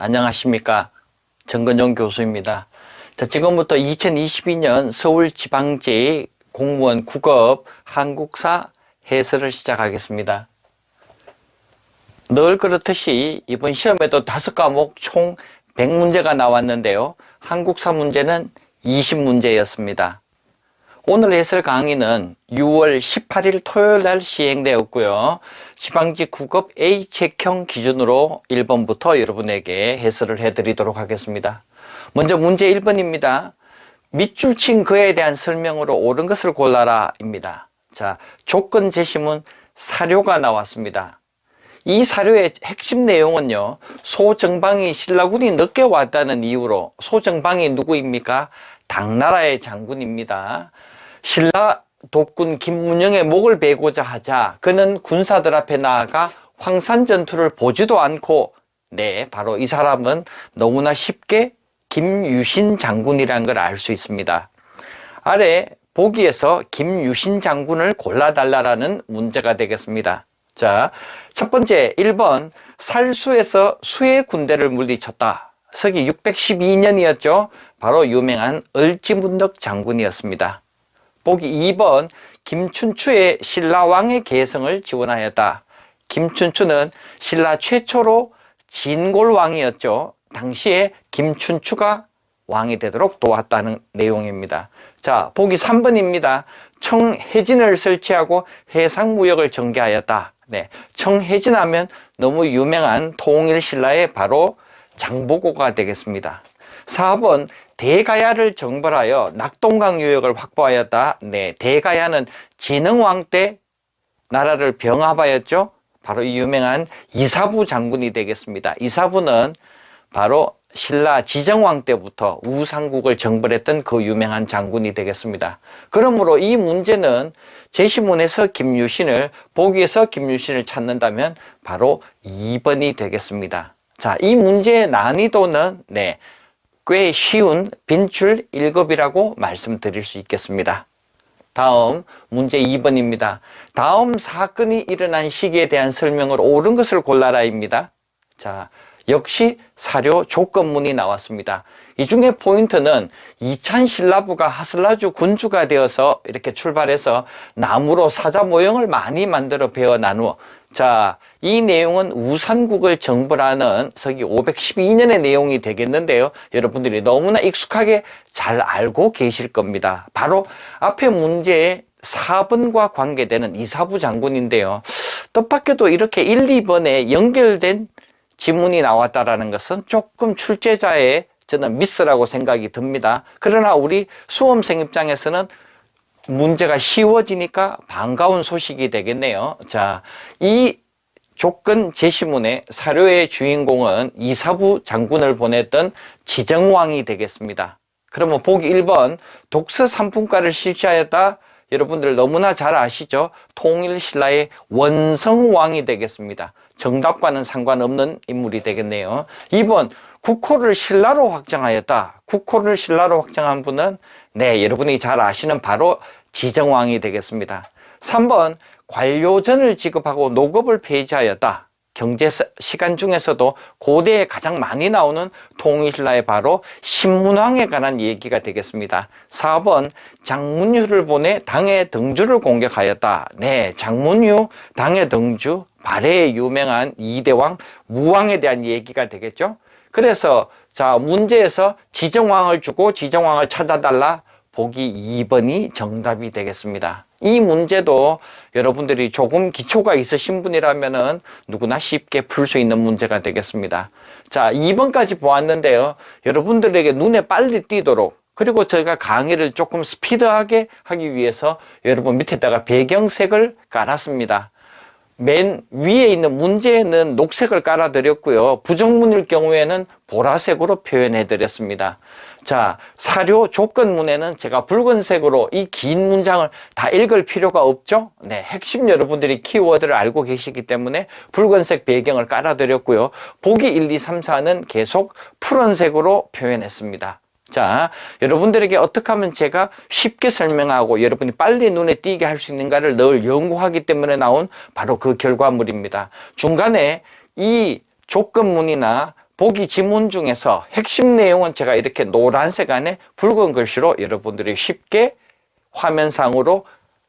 안녕하십니까. 정근용 교수입니다. 자, 지금부터 2022년 서울지방제 공무원 국업 한국사 해설을 시작하겠습니다. 늘 그렇듯이 이번 시험에도 5과목 총 100문제가 나왔는데요. 한국사 문제는 20문제였습니다. 오늘 해설 강의는 6월 18일 토요일 날 시행되었고요. 지방지 국업 A책형 기준으로 1번부터 여러분에게 해설을 해드리도록 하겠습니다. 먼저 문제 1번입니다. 밑줄 친 거에 대한 설명으로 옳은 것을 골라라 입니다. 자, 조건 제시문 사료가 나왔습니다. 이 사료의 핵심 내용은요, 소정방이 신라군이 늦게 왔다는 이유로, 소정방이 누구입니까? 당나라의 장군입니다. 신라 독군 김문영의 목을 베고자 하자 그는 군사들 앞에 나아가 황산 전투를 보지도 않고, 바로 이 사람은 너무나 쉽게 김유신 장군이라는 걸 알 수 있습니다. 아래 보기에서 김유신 장군을 골라달라는 문제가 되겠습니다. 자, 첫 번째 1번 살수에서 수의 군대를 물리쳤다. 서기 612년이었죠. 바로 유명한 을지문덕 장군이었습니다. 보기 2번 김춘추의 신라왕의 계승을 지원하였다. 김춘추는 신라 최초로 진골왕이었죠. 당시에 김춘추가 왕이 되도록 도왔다는 내용입니다. 자, 보기 3번입니다. 청해진을 설치하고 해상무역을 전개하였다. 청해진하면 너무 유명한 통일신라의 바로 장보고가 되겠습니다. 4번 대가야를 정벌하여 낙동강 유역을 확보하였다. 대가야는 진흥왕 때 나라를 병합하였죠. 바로 이 유명한 이사부 장군이 되겠습니다. 이사부는 바로 신라 지정왕 때부터 우상국을 정벌했던 그 유명한 장군이 되겠습니다. 그러므로 이 문제는 제시문에서 김유신을, 보기에서 김유신을 찾는다면 바로 2번이 되겠습니다. 자, 이 문제의 난이도는 꽤 쉬운 빈출 1급이라고 말씀드릴 수 있겠습니다. 다음 문제 2번입니다. 다음 사건이 일어난 시기에 대한 설명을 옳은 것을 골라라입니다. 자, 역시 사료 조건문이 나왔습니다. 이 중에 포인트는 이찬 신라부가 하슬라주 군주가 되어서 이렇게 출발해서 나무로 사자 모형을 많이 만들어 베어 나누어, 자, 이 내용은 우산국을 정벌하는 서기 512년의 내용이 되겠는데요. 여러분들이 너무나 익숙하게 잘 알고 계실 겁니다. 바로 앞에 문제의 4번과 관계되는 이사부 장군인데요. 뜻밖에도 이렇게 1, 2번에 연결된 지문이 나왔다라는 것은 조금 출제자의 저는 미스라고 생각이 듭니다. 그러나 우리 수험생 입장에서는 문제가 쉬워지니까 반가운 소식이 되겠네요. 자, 이 조건 제시문의 사료의 주인공은 이사부 장군을 보냈던 지정왕이 되겠습니다. 그러면 보기 1번 독서 3분과를 실시하였다. 여러분들 너무나 잘 아시죠? 통일신라의 원성왕이 되겠습니다. 정답과는 상관없는 인물이 되겠네요. 2번 국호를 신라로 확정하였다. 국호를 신라로 확정한 분은 여러분이 잘 아시는 바로 지정왕이 되겠습니다. 3번 관료전을 지급하고 노급을 폐지하였다. 경제 시간 중에서도 고대에 가장 많이 나오는 통일신라의 바로 신문왕에 관한 얘기가 되겠습니다. 4번 장문유를 보내 당의 등주를 공격하였다. 장문유, 당의 등주, 발해에 유명한 이대왕, 무왕에 대한 얘기가 되겠죠. 그래서 자, 문제에서 지정왕을 주고 지정왕을 찾아달라. 보기 2번이 정답이 되겠습니다. 이 문제도 여러분들이 조금 기초가 있으신 분이라면은 누구나 쉽게 풀 수 있는 문제가 되겠습니다. 자, 2번까지 보았는데요. 여러분들에게 눈에 빨리 띄도록, 그리고 저희가 강의를 조금 스피드하게 하기 위해서 여러분 밑에다가 배경색을 깔았습니다. 맨 위에 있는 문제에는 녹색을 깔아드렸고요. 부정문일 경우에는 보라색으로 표현해드렸습니다. 자, 사료 조건문에는 제가 붉은색으로 이 긴 문장을 다 읽을 필요가 없죠? 핵심 여러분들이 키워드를 알고 계시기 때문에 붉은색 배경을 깔아드렸고요. 보기 1, 2, 3, 4는 계속 푸른색으로 표현했습니다. 자, 여러분들에게 어떻게 하면 제가 쉽게 설명하고 여러분이 빨리 눈에 띄게 할 수 있는가를 늘 연구하기 때문에 나온 바로 그 결과물입니다. 중간에 이 조건문이나 보기 지문 중에서 핵심 내용은 제가 이렇게 노란색 안에 붉은 글씨로 여러분들이 쉽게 화면상으로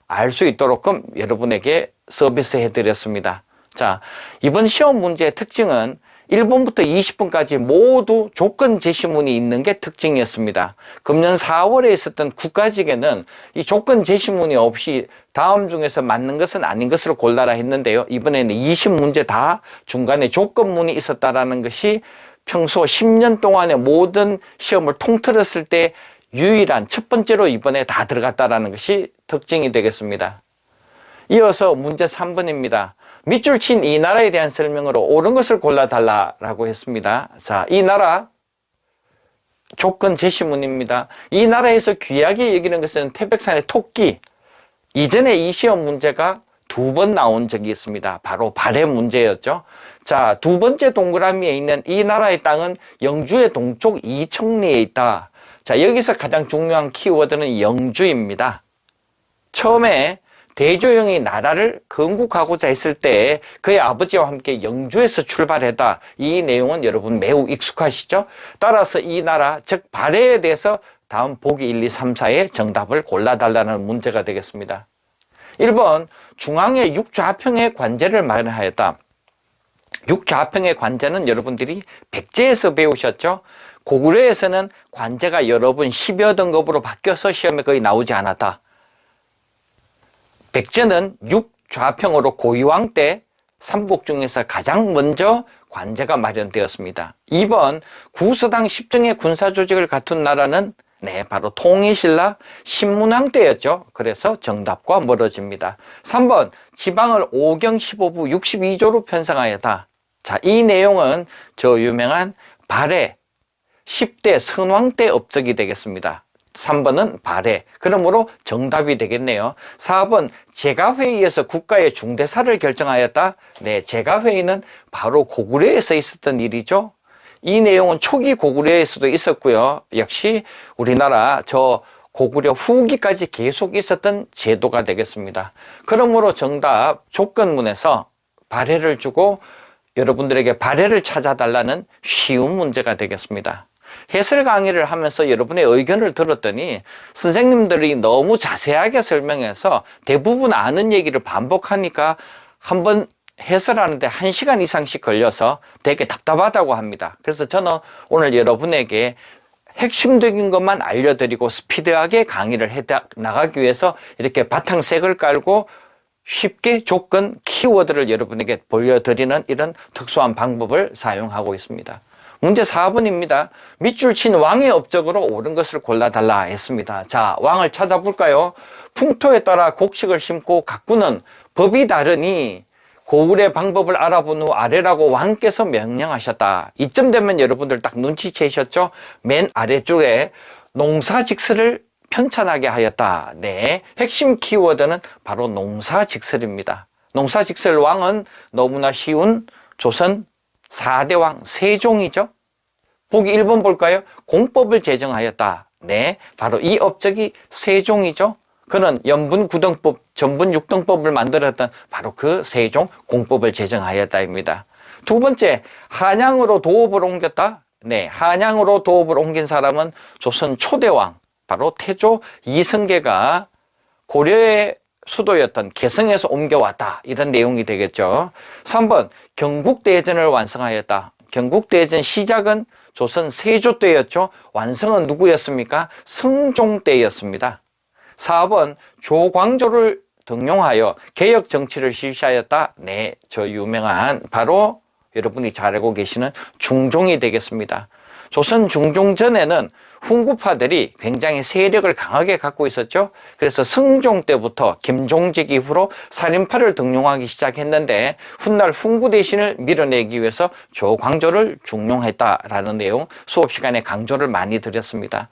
알 수 있도록 여러분에게 서비스해 드렸습니다. 자, 이번 시험 문제의 특징은 1번부터 20번까지 모두 조건 제시문이 있는 게 특징이었습니다. 금년 4월에 있었던 국가직에는 이 조건 제시문이 없이 다음 중에서 맞는 것은 아닌 것으로 골라라 했는데요. 이번에는 20문제 다 중간에 조건문이 있었다라는 것이 평소 10년 동안의 모든 시험을 통틀었을 때 유일한 첫 번째로 이번에 다 들어갔다라는 것이 특징이 되겠습니다. 이어서 문제 3번입니다. 밑줄 친 이 나라에 대한 설명으로 옳은 것을 골라달라고 했습니다. 자, 이 나라 조건 제시문입니다. 이 나라에서 귀하게 여기는 것은 태백산의 토끼. 이전에 이 시험 문제가 2번 나온 적이 있습니다. 바로 발해 문제였죠. 자, 두 번째 동그라미에 있는 이 나라의 땅은 영주의 동쪽 이청리에 있다. 자, 여기서 가장 중요한 키워드는 영주입니다. 처음에 대조영이 나라를 건국하고자 했을 때 그의 아버지와 함께 영주에서 출발했다. 이 내용은 여러분 매우 익숙하시죠? 따라서 이 나라, 즉 발해에 대해서 다음 보기 1, 2, 3, 4의 정답을 골라달라는 문제가 되겠습니다. 1번, 중앙에 육좌평의 관제를 마련하였다. 육좌평의 관제는 여러분들이 백제에서 배우셨죠? 고구려에서는 관제가 여러 번 10여 등급으로 바뀌어서 시험에 거의 나오지 않았다. 백제는 육좌평으로 고이왕 때 삼국 중에서 가장 먼저 관제가 마련되었습니다. 2번, 구서당 10정의 군사조직을 갖춘 나라는 바로 통일신라 신문왕 때였죠. 그래서 정답과 멀어집니다. 3번, 지방을 5경 15부 62조로 편성하였다. 자, 이 내용은 저 유명한 발해 10대 선왕 때 업적이 되겠습니다. 3번은 발해. 그러므로 정답이 되겠네요. 4번, 제가회의에서 국가의 중대사를 결정하였다. 네, 제가회의는 바로 고구려에서 있었던 일이죠. 이 내용은 초기 고구려에서도 있었고요. 역시 우리나라 저 고구려 후기까지 계속 있었던 제도가 되겠습니다. 그러므로 정답 조건문에서 발해를 주고 여러분들에게 발해를 찾아달라는 쉬운 문제가 되겠습니다. 해설 강의를 하면서 여러분의 의견을 들었더니 선생님들이 너무 자세하게 설명해서 대부분 아는 얘기를 반복하니까 한번 해설하는데 1시간 이상씩 걸려서 되게 답답하다고 합니다. 그래서 저는 오늘 여러분에게 핵심적인 것만 알려드리고 스피드하게 강의를 해 나가기 위해서 이렇게 바탕색을 깔고 쉽게 조건, 키워드를 여러분에게 보여드리는 이런 특수한 방법을 사용하고 있습니다. 문제 4번입니다. 밑줄 친 왕의 업적으로 옳은 것을 골라달라 했습니다. 자, 왕을 찾아볼까요? 풍토에 따라 곡식을 심고 가꾸는 법이 다르니 고을의 방법을 알아본 후 아래라고 왕께서 명령하셨다. 이쯤 되면 여러분들 딱 눈치채셨죠? 맨 아래쪽에 농사직설을 편찬하게 하였다. 네, 핵심 키워드는 바로 농사직설입니다. 농사직설 왕은 너무나 쉬운 조선 4대 왕 세종이죠. 보기 1번 볼까요? 공법을 제정하였다. 네, 바로 이 업적이 세종이죠. 그는 연분구등법, 전분육등법을 만들었던 바로 그 세종 공법을 제정하였다입니다. 두 번째, 한양으로 도읍을 옮겼다. 네, 한양으로 도읍을 옮긴 사람은 조선 초대왕, 바로 태조 이성계가 고려의 수도였던 개성에서 옮겨왔다. 이런 내용이 되겠죠. 3번, 경국대전을 완성하였다. 경국대전 시작은 조선 세조 때였죠. 완성은 누구였습니까? 성종 때였습니다. 4번, 조광조를 등용하여 개혁 정치를 실시하였다. 네, 저 유명한 바로 여러분이 잘 알고 계시는 중종이 되겠습니다. 조선 중종 전에는 훈구파들이 굉장히 세력을 강하게 갖고 있었죠. 그래서 성종 때부터 김종직 이후로 살인파를 등용하기 시작했는데 훗날 훈구 대신을 밀어내기 위해서 조광조를 중용했다라는 내용 수업 시간에 강조를 많이 드렸습니다.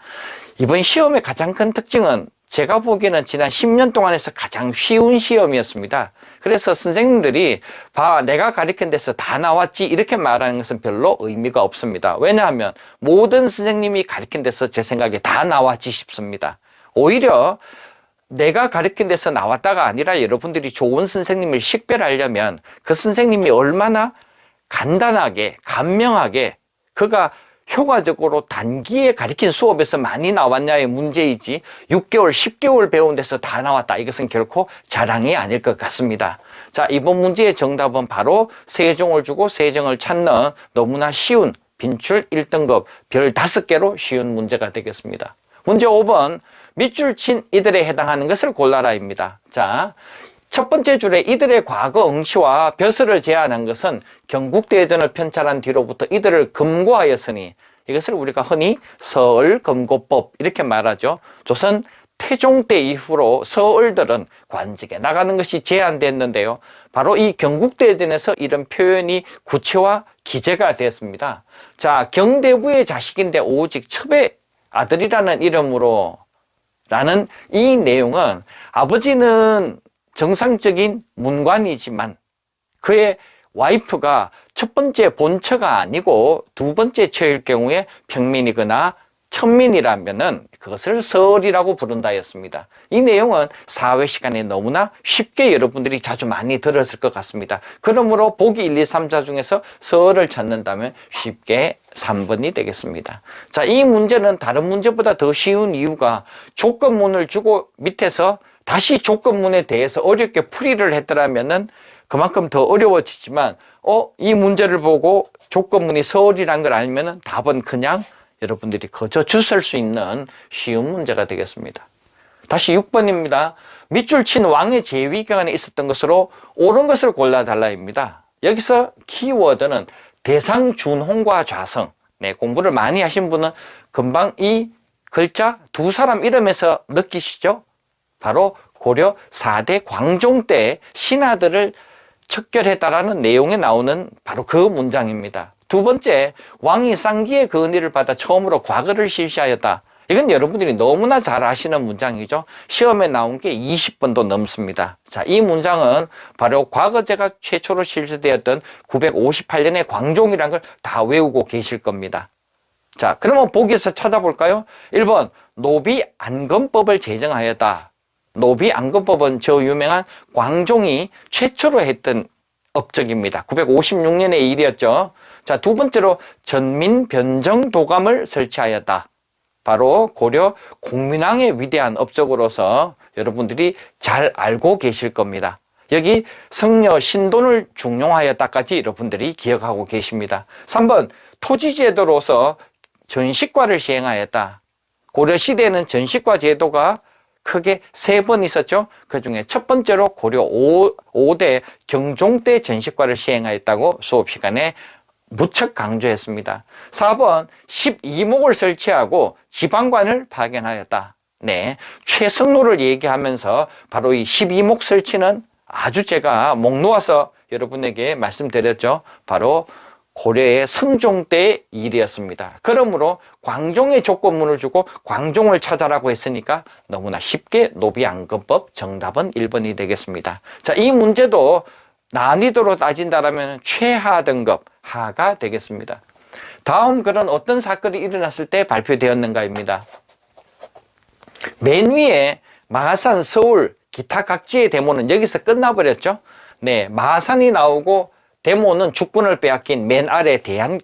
이번 시험의 가장 큰 특징은 제가 보기에는 지난 10년 동안에서 가장 쉬운 시험이었습니다. 그래서 선생님들이 내가 가르친 데서 다 나왔지 이렇게 말하는 것은 별로 의미가 없습니다. 왜냐하면 모든 선생님이 가르친 데서 제 생각에 다 나왔지 싶습니다. 오히려 내가 가르친 데서 나왔다가 아니라 여러분들이 좋은 선생님을 식별하려면 그 선생님이 얼마나 간단하게 간명하게 그가 효과적으로 단기에 가리킨 수업에서 많이 나왔냐의 문제이지 6개월, 10개월 배운 데서 다 나왔다. 이것은 결코 자랑이 아닐 것 같습니다. 자, 이번 문제의 정답은 바로 세종을 주고 세종을 찾는 너무나 쉬운 빈출 1등급 별 5개로 쉬운 문제가 되겠습니다. 문제 5번 밑줄 친 이들에 해당하는 것을 골라라입니다. 자, 첫 번째 줄에 이들의 과거 응시와 벼슬을 제안한 것은 경국대전을 편찬한 뒤로부터 이들을 금고하였으니 이것을 우리가 흔히 서얼금고법 이렇게 말하죠. 조선 태종 때 이후로 서얼들은 관직에 나가는 것이 제한됐는데요. 바로 이 경국대전에서 이런 표현이 구체화 기재가 되었습니다. 자, 경대부의 자식인데 오직 첩의 아들이라는 이름으로 라는 이 내용은 아버지는 정상적인 문관이지만 그의 와이프가 첫 번째 본처가 아니고 두 번째 처일 경우에 평민이거나 천민이라면은 그것을 서얼이라고 부른다였습니다. 이 내용은 사회 시간에 너무나 쉽게 여러분들이 자주 많이 들었을 것 같습니다. 그러므로 보기 1, 2, 3, 4 중에서 서얼을 찾는다면 쉽게 3번이 되겠습니다. 자, 이 문제는 다른 문제보다 더 쉬운 이유가 조건문을 주고 밑에서 다시 조건문에 대해서 어렵게 풀이를 했더라면은 그만큼 더 어려워지지만 이 문제를 보고 조건문이 서얼이란 걸 알면은 답은 그냥 여러분들이 거저 주실 수 있는 쉬운 문제가 되겠습니다. 다시 6번입니다. 밑줄 친 왕의 재위 기간에 있었던 것으로 옳은 것을 골라달라입니다. 여기서 키워드는 대상, 준홍과 좌성. 네, 공부를 많이 하신 분은 금방 이 글자 두 사람 이름에서 느끼시죠? 바로 고려 4대 광종 때 신하들을 척결했다라는 내용에 나오는 바로 그 문장입니다. 두 번째, 왕이 쌍기의 건의를 받아 처음으로 과거를 실시하였다. 이건 여러분들이 너무나 잘 아시는 문장이죠. 시험에 나온 게 20번도 넘습니다. 자, 이 문장은 바로 과거제가 최초로 실시되었던 958년의 광종이라는 걸 다 외우고 계실 겁니다. 자, 그러면 보기에서 찾아볼까요? 1번, 노비안검법을 제정하였다. 노비안검법은 저 유명한 광종이 최초로 했던 업적입니다. 956년의 일이었죠. 자, 두 번째로 전민변정도감을 설치하였다. 바로 고려 공민왕의 위대한 업적으로서 여러분들이 잘 알고 계실 겁니다. 여기 성녀 신돈을 중용하였다까지 여러분들이 기억하고 계십니다. 3번 토지제도로서 전식과를 시행하였다. 고려시대에는 전식과 제도가 크게 3번 있었죠. 그 중에 첫 번째로 고려 5대 경종 때 전식과를 시행하였다고 수업 시간에 무척 강조했습니다. 4번 12목을 설치하고 지방관을 파견하였다. 네, 최성로를 얘기하면서 바로 이 12목 설치는 아주 제가 목 놓아서 여러분에게 말씀드렸죠. 바로 고려의 성종 때의 일이었습니다. 그러므로 광종의 조건문을 주고 광종을 찾아라고 했으니까 너무나 쉽게 노비안검법 정답은 1번이 되겠습니다. 자, 이 문제도 난이도로 따진다면 최하 등급 하가 되겠습니다. 다음 글은 어떤 사건이 일어났을 때 발표되었는가입니다. 맨 위에 마산, 서울, 기타 각지의 데모는 여기서 끝나버렸죠. 네, 마산이 나오고 데모는 주권을 빼앗긴 맨 아래 대학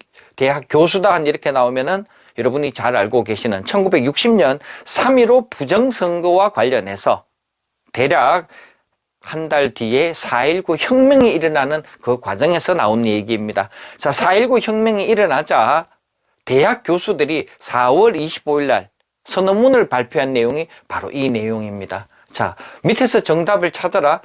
교수단 이렇게 나오면은 여러분이 잘 알고 계시는 1960년 3.15 부정선거와 관련해서 대략 한 달 뒤에 4.19 혁명이 일어나는 그 과정에서 나온 얘기입니다. 자, 4.19 혁명이 일어나자 대학 교수들이 4월 25일 날 선언문을 발표한 내용이 바로 이 내용입니다. 자, 밑에서 정답을 찾아라.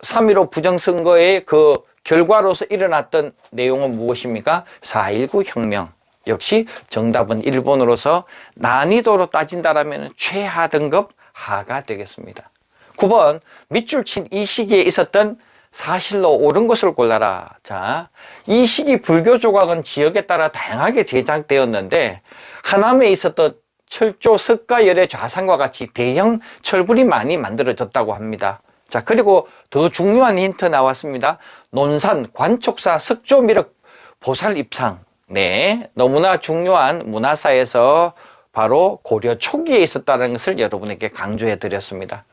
3.15 부정선거의 그 결과로서 일어났던 내용은 무엇입니까? 4.19 혁명. 역시 정답은 1번으로서 난이도로 따진다면 최하 등급 하가 되겠습니다. 9번 밑줄 친 이 시기에 있었던 사실로 옳은 것을 골라라. 자, 이 시기 불교 조각은 지역에 따라 다양하게 제작되었는데 하남에 있었던 철조 석가열의 좌상과 같이 대형 철불이 많이 만들어졌다고 합니다. 자, 그리고 더 중요한 힌트 나왔습니다. 논산 관촉사 석조미륵 보살 입상. 네, 너무나 중요한 문화사에서 바로 고려 초기에 있었다는 것을 여러분에게 강조해 드렸습니다.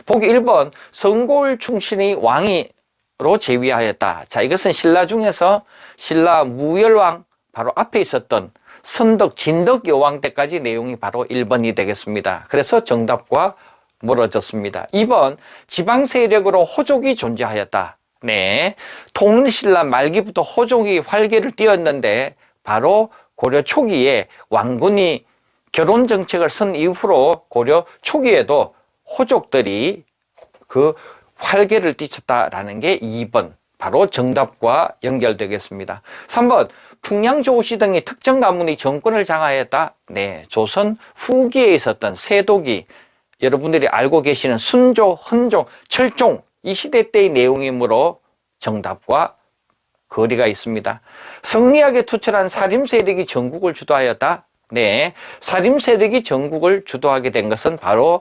보기 1번 성골 충신이 왕으로 재위하였다. 자, 이것은 신라 중에서 신라 무열왕 바로 앞에 있었던 선덕, 진덕 여왕 때까지 내용이 바로 1번이 되겠습니다. 그래서 정답과 멀어졌습니다. 2번, 지방 세력으로 호족이 존재하였다. 네, 통일신라 말기부터 호족이 활개를 띄었는데 바로 고려 초기에 왕군이 결혼 정책을 선 이후로 고려 초기에도 호족들이 그 활개를 띄쳤다라는 게 2번, 바로 정답과 연결되겠습니다. 3번, 풍량 조씨 등의 특정 가문이 정권을 장악했다. 네, 조선 후기에 있었던 세독이 여러분들이 알고 계시는 순조, 헌종, 철종 이 시대 때의 내용이므로 정답과 거리가 있습니다. 성리학에 투철한 사림 세력이 전국을 주도하였다. 네, 사림 세력이 전국을 주도하게 된 것은 바로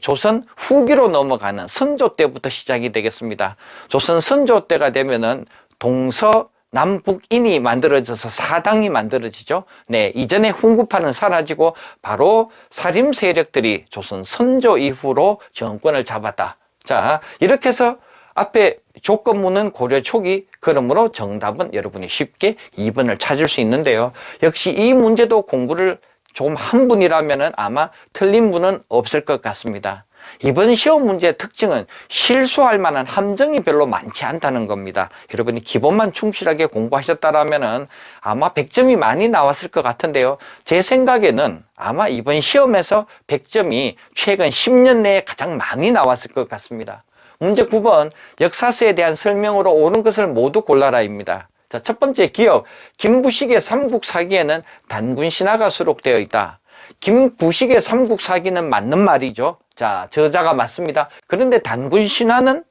조선 후기로 넘어가는 선조 때부터 시작이 되겠습니다. 조선 선조 때가 되면은 동서남북인이 만들어져서 사당이 만들어지죠. 네, 이전에 훈구파는 사라지고 바로 사림 세력들이 조선 선조 이후로 정권을 잡았다. 자, 이렇게 해서 앞에 조건문은 고려 초기, 그러므로 정답은 여러분이 쉽게 2번을 찾을 수 있는데요. 역시 이 문제도 공부를 좀 한 분이라면 아마 틀린 분은 없을 것 같습니다. 이번 시험 문제의 특징은 실수할 만한 함정이 별로 많지 않다는 겁니다. 여러분이 기본만 충실하게 공부하셨다면 아마 100점이 많이 나왔을 것 같은데요. 제 생각에는 아마 이번 시험에서 100점이 최근 10년 내에 가장 많이 나왔을 것 같습니다. 문제 9번, 역사서에 대한 설명으로 옳은 것을 모두 골라라입니다. 자, 첫 번째 기억, 김부식의 삼국사기에는 단군신화가 수록되어 있다. 김부식의 삼국사기는 맞는 말이죠. 자, 저자가 맞습니다. 그런데 단군신화는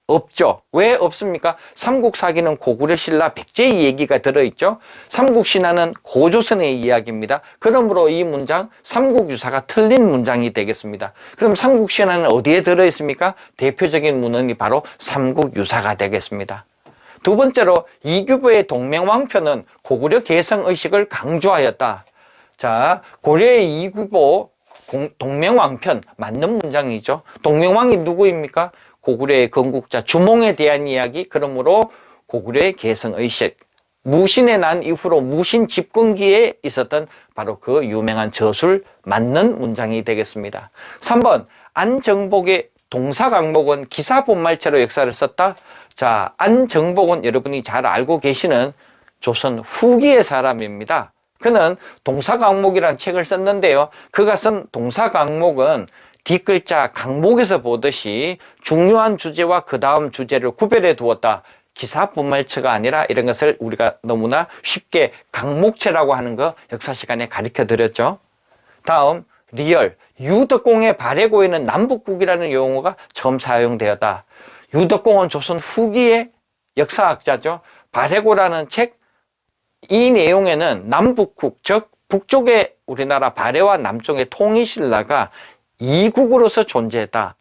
없죠. 왜 없습니까? 삼국사기는 고구려 신라 백제의 얘기가 들어있죠. 삼국신화는 고조선의 이야기입니다. 그러므로 이 문장 삼국유사가 틀린 문장이 되겠습니다. 그럼 삼국신화는 어디에 들어있습니까? 대표적인 문헌이 바로 삼국유사가 되겠습니다. 두 번째로 이규보의 동맹왕편은 고구려 개성의식을 강조하였다. 자, 고려의 이규보 동맹왕편 맞는 문장이죠. 동맹왕이 누구입니까? 고구려의 건국자 주몽에 대한 이야기. 그러므로 고구려의 개성의식, 무신의 난 이후로 무신 집권기에 있었던 바로 그 유명한 저술 맞는 문장이 되겠습니다. 3번, 안정복의 동사강목은 기사본말체로 역사를 썼다. 자, 안정복은 여러분이 잘 알고 계시는 조선 후기의 사람입니다. 그는 동사강목이라는 책을 썼는데요. 그가 쓴 동사강목은 뒷글자 강목에서 보듯이 중요한 주제와 그 다음 주제를 구별해 두었다. 기사분말체가 아니라 이런 것을 우리가 너무나 쉽게 강목체라고 하는 거 역사 시간에 가르쳐 드렸죠. 다음, 리얼. 유덕공의 발해고에는 남북국이라는 용어가 처음 사용되었다. 유덕공은 조선 후기의 역사학자죠. 발해고라는 책, 이 내용에는 남북국, 즉 북쪽의 우리나라 발해와 남쪽의 통일신라가 이국으로서 존재했다.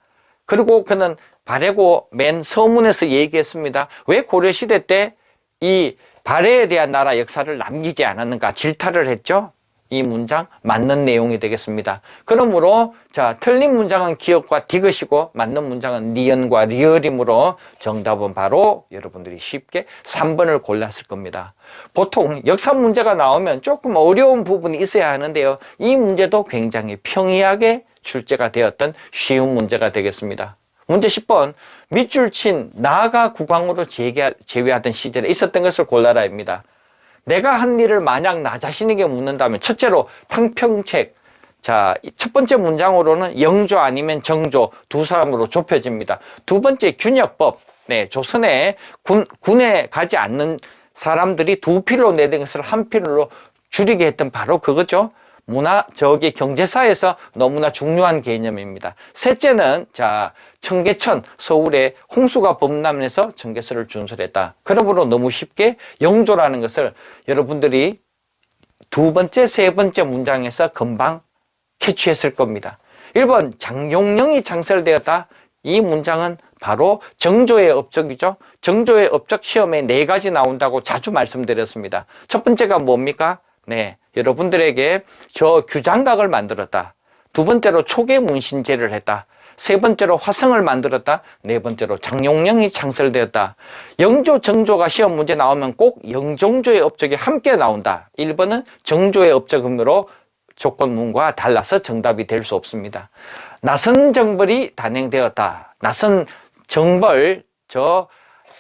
그리고 그는 발해고 맨 서문에서 얘기했습니다. 왜 고려시대 때 이 발해에 대한 나라 역사를 남기지 않았는가 질타를 했죠. 이 문장 맞는 내용이 되겠습니다. 그러므로 자, 틀린 문장은 기억과 디귿이고 맞는 문장은 니은과 리얼이므로 정답은 바로 여러분들이 쉽게 3번을 골랐을 겁니다. 보통 역사 문제가 나오면 조금 어려운 부분이 있어야 하는데요. 이 문제도 굉장히 평이하게 출제가 되었던 쉬운 문제가 되겠습니다. 문제 10번, 밑줄 친 나아가 국왕으로 재위하던 시절에 있었던 것을 골라라입니다. 내가 한 일을 만약 나 자신에게 묻는다면 첫째로 탕평책. 자, 첫 번째 문장으로는 영조 아니면 정조 두 사람으로 좁혀집니다. 두 번째 균역법. 네, 조선에 군에 가지 않는 사람들이 두 필로 내는 것을 한 필로 줄이게 했던 바로 그거죠. 경제사에서 너무나 중요한 개념입니다. 셋째는 자, 청계천, 서울에 홍수가 범람해서 청계천을 준설했다. 그러므로 너무 쉽게 영조라는 것을 여러분들이 두 번째, 세 번째 문장에서 금방 캐치했을 겁니다. 1번, 장용령이 창설되었다. 이 문장은 바로 정조의 업적이죠. 정조의 업적 시험에 4가지 나온다고 자주 말씀드렸습니다. 첫 번째가 뭡니까? 네, 여러분들에게 저 규장각을 만들었다. 두 번째로 초계문신제를 했다. 세 번째로 화성을 만들었다. 네 번째로 장룡령이 창설되었다. 영조, 정조가 시험 문제 나오면 꼭 영종조의 업적이 함께 나온다. 1번은 정조의 업적으로 조건문과 달라서 정답이 될 수 없습니다. 나선정벌이 단행되었다. 나선정벌,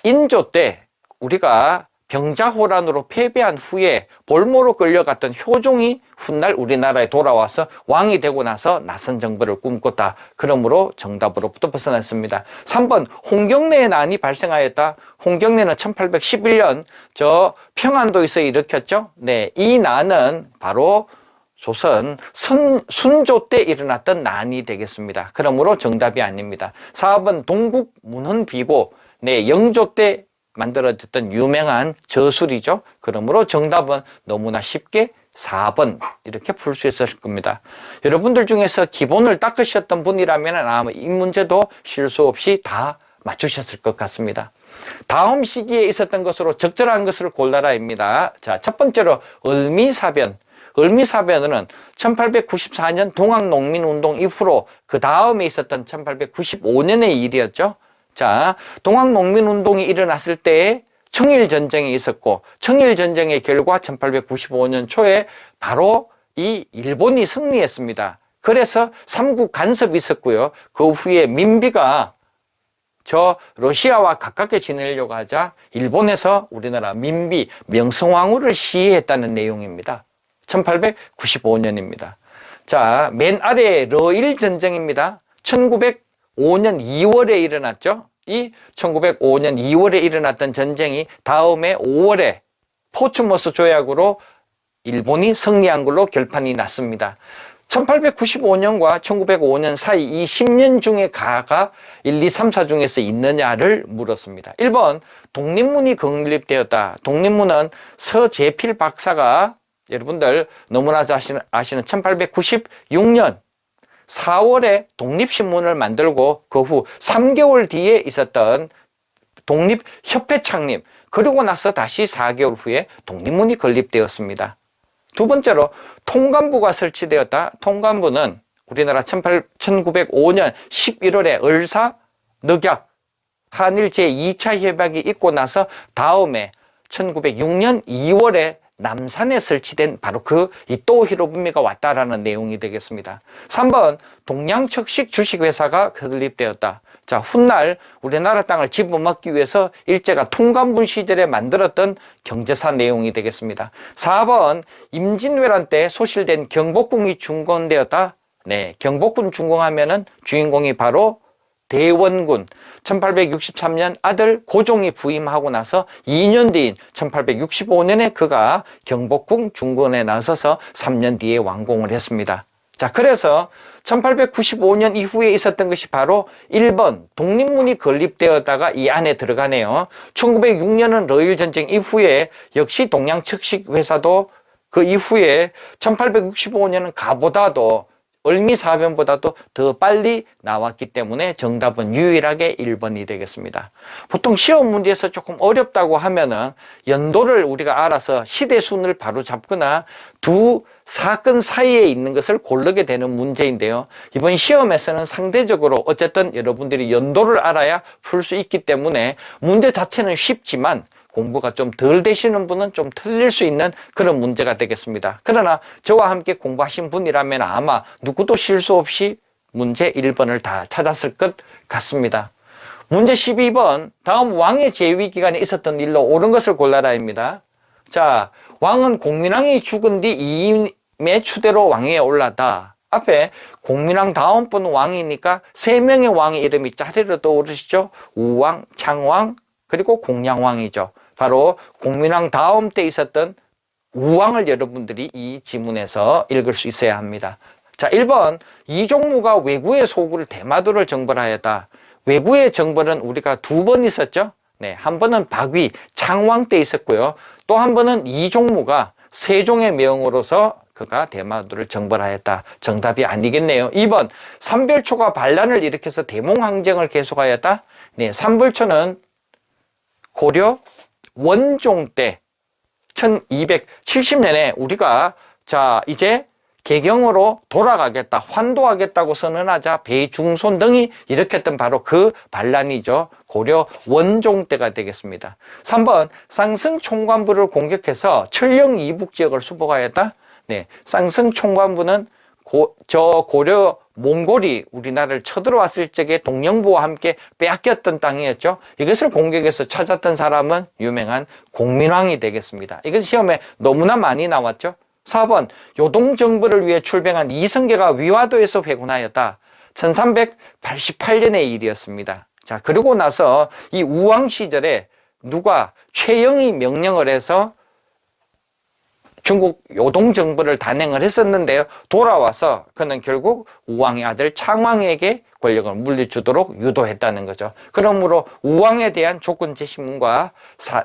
인조 때 우리가 병자호란으로 패배한 후에 볼모로 끌려갔던 효종이 훗날 우리나라에 돌아와서 왕이 되고 나서 나선정벌을 꿈꿨다. 그러므로 정답으로부터 벗어났습니다. 3번 홍경래의 난이 발생하였다. 홍경래는 1811년 평안도에서 일으켰죠. 네, 이 난은 바로 조선 순조 때 일어났던 난이 되겠습니다. 그러므로 정답이 아닙니다. 4번 동국문헌비고, 네, 영조 때 만들어졌던 유명한 저술이죠. 그러므로 정답은 너무나 쉽게 4번 이렇게 풀 수 있었을 겁니다. 여러분들 중에서 기본을 닦으셨던 분이라면 아마 이 문제도 실수 없이 다 맞추셨을 것 같습니다. 다음 시기에 있었던 것으로 적절한 것을 골라라입니다. 자, 첫 번째로 을미사변. 을미사변은 1894년 동학농민운동 이후로 그 다음에 있었던 1895년의 일이었죠. 자, 동학농민운동이 일어났을 때 청일전쟁이 있었고, 청일전쟁의 결과 1895년 초에 바로 이 일본이 승리했습니다. 그래서 삼국 간섭이 있었고요. 그 후에 민비가 러시아와 가깝게 지내려고 하자 일본에서 우리나라 민비 명성황후를 시해했다는 내용입니다. 1895년입니다. 자, 맨 아래에 러일 전쟁입니다. 1905년 2월에 일어났죠. 이 1905년 2월에 일어났던 전쟁이 다음에 5월에 포츠머스 조약으로 일본이 승리한 걸로 결판이 났습니다. 1895년과 1905년 사이 이 10년 중에 가가 1, 2, 3, 4 중에서 있느냐를 물었습니다. 1번 독립문이 건립되었다. 독립문은 서재필 박사가 여러분들 너무나 아시는 1896년 4월에 독립신문을 만들고 그 후 3개월 뒤에 있었던 독립협회 창립, 그리고 나서 다시 4개월 후에 독립문이 건립되었습니다. 두 번째로 통감부가 설치되었다. 통감부는 우리나라 1905년 11월에 을사 늑약 한일 제2차 협약이 있고 나서 다음에 1906년 2월에 남산에 설치된 바로 그 이토 히로부미가 왔다라는 내용이 되겠습니다. 3번 동양척식 주식회사가 건립되었다. 자, 훗날 우리나라 땅을 집어먹기 위해서 일제가 통감분 시절에 만들었던 경제사 내용이 되겠습니다. 4번 임진왜란 때 소실된 경복궁이 준공되었다. 네, 경복궁 준공하면은 주인공이 바로 대원군. 1863년 아들 고종이 부임하고 나서 2년 뒤인 1865년에 그가 경복궁 준공에 나서서 3년 뒤에 완공을 했습니다. 자, 그래서 1895년 이후에 있었던 것이 바로 1번 독립문이 건립되었다가 이 안에 들어가네요. 1906년은 러일전쟁 이후에 역시 동양척식회사도 그 이후에 1865년은 가보다도 을미사변보다도 더 빨리 나왔기 때문에 정답은 유일하게 1번이 되겠습니다. 보통 시험 문제에서 조금 어렵다고 하면은 연도를 우리가 알아서 시대순을 바로 잡거나 두 사건 사이에 있는 것을 고르게 되는 문제인데요. 이번 시험에서는 상대적으로 어쨌든 여러분들이 연도를 알아야 풀 수 있기 때문에 문제 자체는 쉽지만 공부가 좀 덜 되시는 분은 좀 틀릴 수 있는 그런 문제가 되겠습니다. 그러나 저와 함께 공부하신 분이라면 아마 누구도 실수 없이 문제 1번을 다 찾았을 것 같습니다. 문제 12번 다음 왕의 재위 기간에 있었던 일로 옳은 것을 골라라입니다. 자, 왕은 공민왕이 죽은 뒤 이임의 추대로 왕위에 올랐다. 앞에 공민왕 다음 분 왕이니까 3명의 왕의 이름이 짜리로 떠오르시죠. 우왕, 창왕, 그리고 공양왕이죠. 바로 공민왕 다음 때 있었던 우왕을 여러분들이 이 지문에서 읽을 수 있어야 합니다. 자, 1번 이종무가 왜구의 소굴 대마도를 정벌하였다. 왜구의 정벌은 우리가 2번 있었죠. 네, 한 번은 박위 창왕 때 있었고요. 또 한 번은 이종무가 세종의 명으로서 그가 대마도를 정벌하였다. 정답이 아니겠네요. 2번 삼별초가 반란을 일으켜서 대몽항쟁을 계속하였다. 네, 삼별초는 고려 원종 때 1270년에 우리가 자 이제 개경으로 돌아가겠다, 환도하겠다고 선언하자 배중손 등이 일으켰던 바로 그 반란이죠. 고려 원종 때가 되겠습니다. 3번 쌍성 총관부를 공격해서 철령 이북 지역을 수복하였다. 네, 쌍성 총관부는 고려 몽골이 우리나라를 쳐들어왔을 적에 동령부와 함께 빼앗겼던 땅이었죠. 이것을 공격해서 찾았던 사람은 유명한 공민왕이 되겠습니다. 이것 시험에 너무나 많이 나왔죠. 4번 요동정벌을 위해 출병한 이성계가 위화도에서 회군하였다. 1388년의 일이었습니다. 자, 그러고 나서 이 우왕 시절에 누가 최영이 명령을 해서 중국 요동정벌을 단행을 했었는데요. 돌아와서 그는 결국 우왕의 아들 창왕에게 권력을 물려주도록 유도했다는 거죠. 그러므로 우왕에 대한 조건 제시문과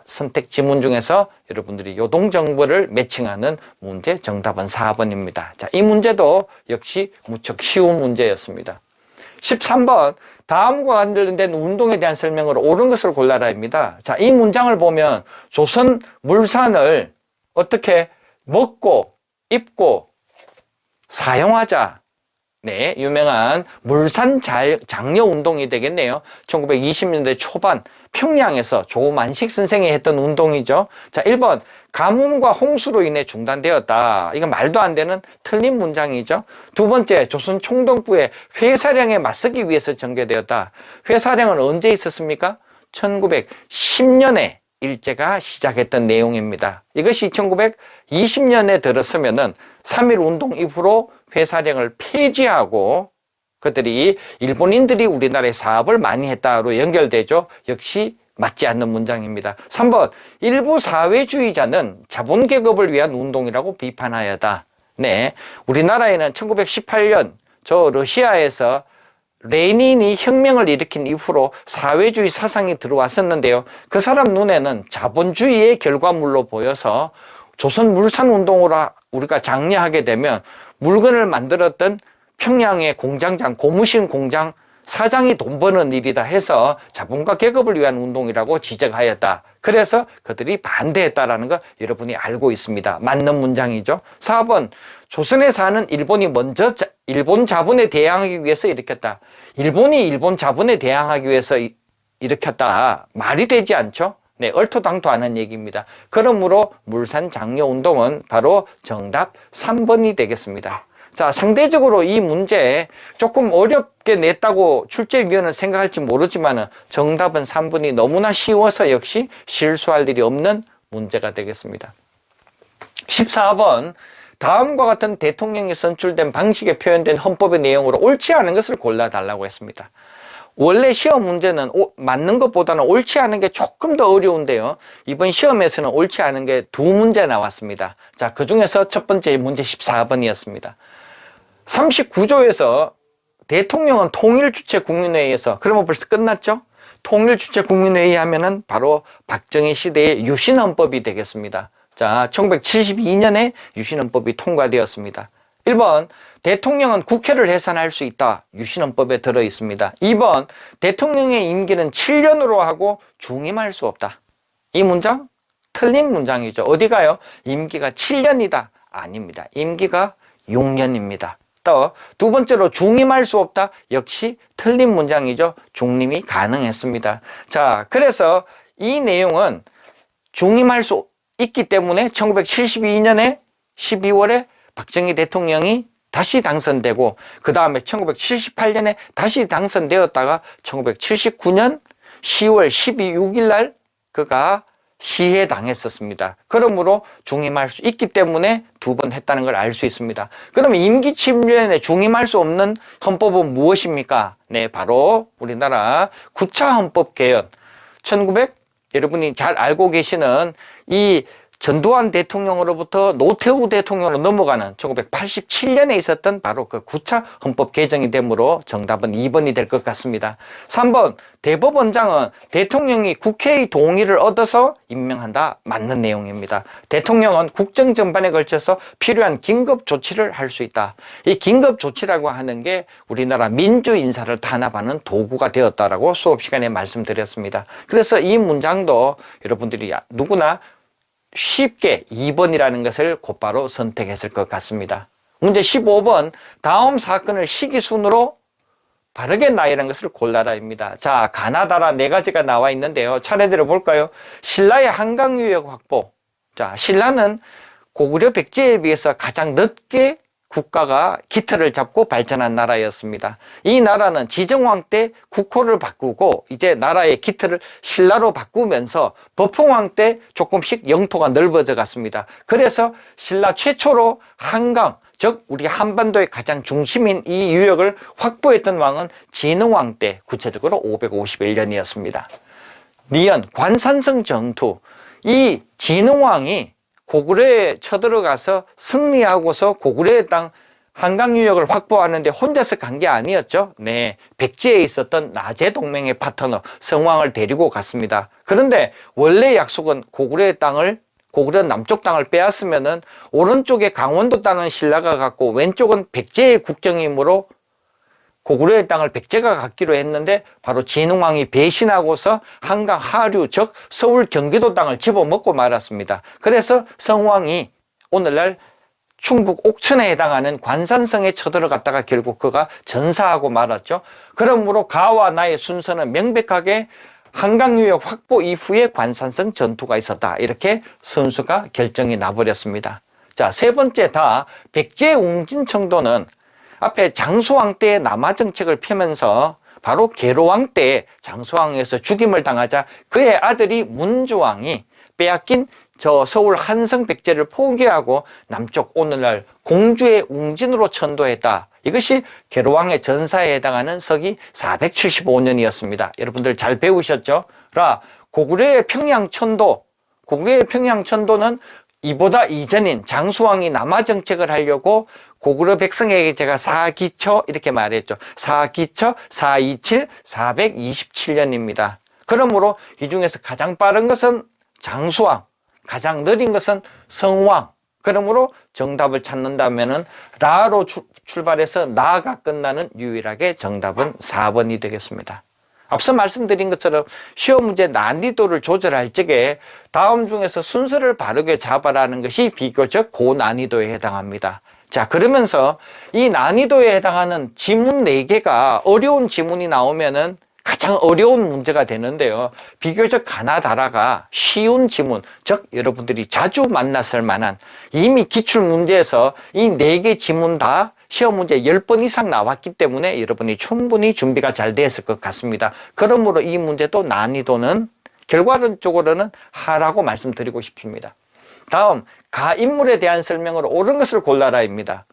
선택 지문 중에서 여러분들이 요동정벌을 매칭하는 문제 정답은 4번입니다. 자, 이 문제도 역시 무척 쉬운 문제였습니다. 13번 다음과 관련된 운동에 대한 설명으로 옳은 것을 골라라입니다. 자, 이 문장을 보면 조선 물산을 어떻게 먹고 입고 사용하자. 네, 유명한 물산 장려 운동이 되겠네요. 1920년대 초반 평양에서 조만식 선생이 했던 운동이죠. 자, 1번 가뭄과 홍수로 인해 중단되었다. 이건 말도 안 되는 틀린 문장이죠. 두 번째, 조선 총독부의 회사령에 맞서기 위해서 전개되었다. 회사령은 언제 있었습니까? 1910년에 일제가 시작했던 내용입니다. 이것이 1920년에 들었으면은 3.1 운동 이후로 회사령을 폐지하고 그들이 일본인들이 우리나라에 사업을 많이 했다로 연결되죠. 역시 맞지 않는 문장입니다. 3번 일부 사회주의자는 자본계급을 위한 운동이라고 비판하였다. 네, 우리나라에는 1918년 저 러시아에서 레닌이 혁명을 일으킨 이후로 사회주의 사상이 들어왔었는데요. 그 사람 눈에는 자본주의의 결과물로 보여서 조선 물산운동으로 우리가 장려하게 되면 물건을 만들었던 평양의 공장장, 고무신 공장 사장이 돈 버는 일이다 해서 자본가 계급을 위한 운동이라고 지적하였다. 그래서 그들이 반대했다라는 거 여러분이 알고 있습니다. 맞는 문장이죠. 4번 조선에 사는 일본이 먼저 일본 자본에 대항하기 위해서 일으켰다. 일본이 일본 자본에 대항하기 위해서 일으켰다. 말이 되지 않죠? 네, 얼토당토 않은 얘기입니다. 그러므로 물산 장려 운동은 바로 정답 3번이 되겠습니다. 자, 상대적으로 이 문제 조금 어렵게 냈다고 출제위원은 생각할지 모르지만 정답은 3번이 너무나 쉬워서 역시 실수할 일이 없는 문제가 되겠습니다. 14번 다음과 같은 대통령이 선출된 방식에 표현된 헌법의 내용으로 옳지 않은 것을 골라달라고 했습니다. 원래 시험 문제는 맞는 것보다는 옳지 않은 게 조금 더 어려운데요. 이번 시험에서는 옳지 않은 게 두 문제 나왔습니다. 자, 그 중에서 첫 번째 문제 14번이었습니다. 39조에서 대통령은 통일주체 국민회의에서, 그러면 벌써 끝났죠? 통일주체 국민회의 하면은 바로 박정희 시대의 유신헌법이 되겠습니다. 자, 1972년에 유신헌법이 통과되었습니다. 1번, 대통령은 국회를 해산할 수 있다. 유신헌법에 들어 있습니다. 2번, 대통령의 임기는 7년으로 하고 중임할 수 없다. 이 문장? 틀린 문장이죠. 어디가요? 임기가 7년이다. 아닙니다. 임기가 6년입니다. 또 두 번째로 중임할 수 없다. 역시 틀린 문장이죠. 중임이 가능했습니다. 자, 그래서 이 내용은 중임할 수 있기 때문에 1972년에 12월에 박정희 대통령이 다시 당선되고 그 다음에 1978년에 다시 당선되었다가 1979년 10월 12일 날 그가 시해당했었습니다. 그러므로 중임할 수 있기 때문에 두 번 했다는 걸 알 수 있습니다. 그러면 임기 7년에 중임할 수 없는 헌법은 무엇입니까? 네, 바로 우리나라 9차 헌법 개헌. 여러분이 잘 알고 계시는 이 전두환 대통령으로부터 노태우 대통령으로 넘어가는 1987년에 있었던 바로 그 9차 헌법 개정이 되므로 정답은 2번이 될 것 같습니다. 3번, 대법원장은 대통령이 국회의 동의를 얻어서 임명한다. 맞는 내용입니다. 대통령은 국정 전반에 걸쳐서 필요한 긴급 조치를 할 수 있다. 이 긴급 조치라고 하는 게 우리나라 민주 인사를 탄압하는 도구가 되었다라고 수업 시간에 말씀드렸습니다. 그래서 이 문장도 여러분들이 누구나 쉽게 2번이라는 것을 곧바로 선택했을 것 같습니다. 문제 15번 다음 사건을 시기순으로 바르게 나열한 것을 골라라입니다. 자, 가나다라 네 가지가 나와 있는데요. 차례대로 볼까요? 신라의 한강 유역 확보. 자, 신라는 고구려 백제에 비해서 가장 늦게 국가가 기틀을 잡고 발전한 나라였습니다. 이 나라는 지정왕 때 국호를 바꾸고 이제 나라의 기틀을 신라로 바꾸면서 버풍왕 때 조금씩 영토가 넓어져 갔습니다. 그래서 신라 최초로 한강, 즉 우리 한반도의 가장 중심인 이 유역을 확보했던 왕은 진흥왕 때, 구체적으로 551년이었습니다. 니은 관산성 전투. 이 진흥왕이 고구려에 쳐들어가서 승리하고서 고구려의 땅 한강 유역을 확보하는데 혼자서 간 게 아니었죠. 네, 백제에 있었던 나제 동맹의 파트너 성왕을 데리고 갔습니다. 그런데 원래 약속은 고구려의 땅을, 고구려 남쪽 땅을 빼앗으면은 오른쪽에 강원도 땅은 신라가 갖고 왼쪽은 백제의 국경이므로 고구려의 땅을 백제가 갖기로 했는데 바로 진흥왕이 배신하고서 한강 하류, 즉 서울 경기도 땅을 집어먹고 말았습니다. 그래서 성왕이 오늘날 충북 옥천에 해당하는 관산성에 쳐들어갔다가 결국 그가 전사하고 말았죠. 그러므로 가와 나의 순서는 명백하게 한강 유역 확보 이후에 관산성 전투가 있었다. 이렇게 순서가 결정이 나버렸습니다. 자, 세 번째 다 백제 웅진청도는 앞에 장수왕 때의 남하 정책을 펴면서 바로 계로왕 때 장수왕에서 죽임을 당하자 그의 아들이 문주왕이 빼앗긴 저 서울 한성 백제를 포기하고 남쪽 오늘날 공주의 웅진으로 천도했다. 이것이 계로왕의 전사에 해당하는 서기 475년이었습니다. 여러분들 잘 배우셨죠? 고구려의 평양천도, 고구려의 평양천도는 이보다 이전인 장수왕이 남하 정책을 하려고 고구려 백성에게 제가 사기처 이렇게 말했죠. 사기처 427, 427년입니다. 그러므로 이 중에서 가장 빠른 것은 장수왕, 가장 느린 것은 성왕. 그러므로 정답을 찾는다면은 라로 출발해서 나가 끝나는 유일하게 정답은 4번이 되겠습니다. 앞서 말씀드린 것처럼 시험 문제 난이도를 조절할 적에 다음 중에서 순서를 바르게 잡아라는 것이 비교적 고난이도에 해당합니다. 자, 그러면서 이 난이도에 해당하는 지문 4개가 어려운 지문이 나오면은 가장 어려운 문제가 되는데요. 비교적 가나다라가 쉬운 지문, 즉 여러분들이 자주 만났을 만한 이미 기출문제에서 이 4개 지문 다 시험 문제 10번 이상 나왔기 때문에 여러분이 충분히 준비가 잘 되었을 것 같습니다. 그러므로 이 문제도 난이도는 결과론적으로는 하라고 말씀드리고 싶습니다. 다음, 가인물에 대한 설명으로 옳은 것을 골라라입니다.